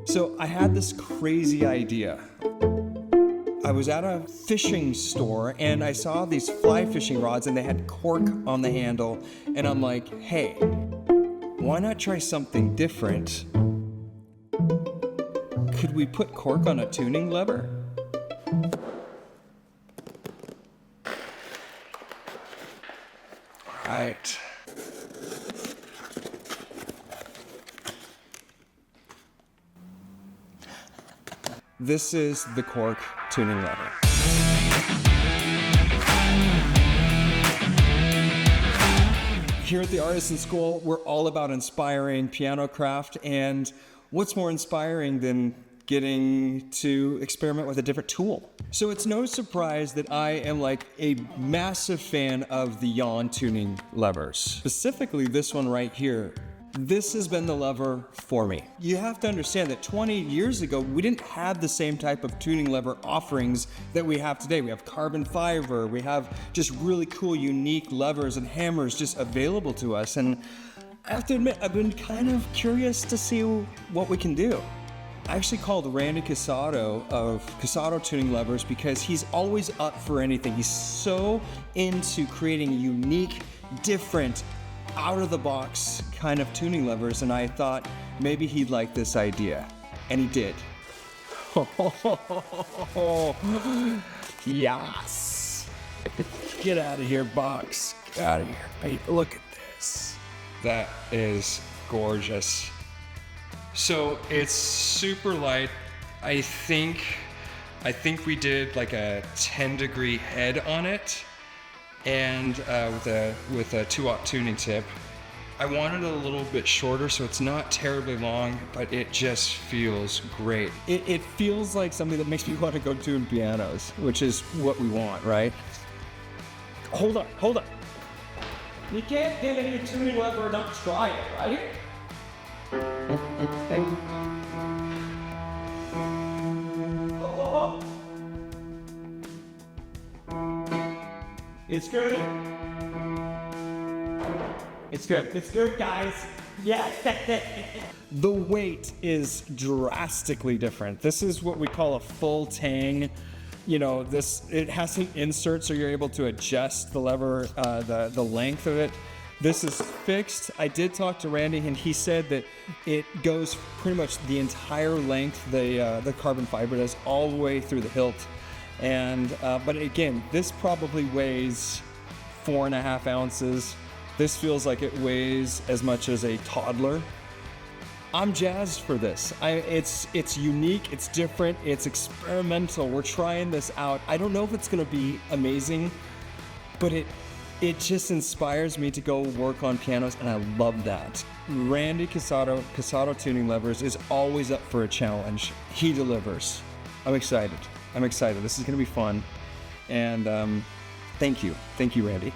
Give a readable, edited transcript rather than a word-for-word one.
So I had this crazy idea. I was at a fishing store and I saw these fly fishing rods and they had cork on the handle. And I'm like, hey, why not try something different? Could we put cork on a tuning lever? All right. This is the cork tuning lever. Here at the Artisan School, we're all about inspiring piano craft, and what's more inspiring than getting to experiment with a different tool? So it's no surprise that I am like a massive fan of the yawn tuning levers. Specifically this one right here. This has been the lever for me. You have to understand that 20 years ago, we didn't have the same type of tuning lever offerings that we have today. We have carbon fiber, we have just really cool, unique levers and hammers just available to us. And I have to admit, I've been kind of curious to see what we can do. I actually called Randy Cassotto of Cassotto Tuning Levers because he's always up for anything. He's so into creating unique, different, out-of-the-box kind of tuning levers, and I thought maybe he'd like this idea, and he did. Yes! Get out of here, box. Get out of here, baby. Look at this. That is gorgeous. So it's super light. I think we did like a 10-degree head on it, and with a 2-aught tuning tip. I wanted it a little bit shorter so it's not terribly long, but it just feels great. It feels like something that makes me want to go tune pianos, which is what we want, right? Hold on. You can't get any tuning lever and not try it, right? It's good. It's good, guys. Yes. The weight is drastically different. This is what we call a full tang. You know, it has some inserts so you're able to adjust the lever, the length of it. This is fixed. I did talk to Randy and he said that it goes pretty much the entire length, the carbon fiber does, all the way through the hilt. And but again, this probably weighs 4.5 ounces. This feels like it weighs as much as a toddler. I'm jazzed for this. It's unique, it's different, it's experimental. We're trying this out. I don't know if it's gonna be amazing, but it just inspires me to go work on pianos, and I love that. Randy Cassotto Tuning Levers is always up for a challenge. He delivers. I'm excited. This is gonna be fun. And thank you, Randy.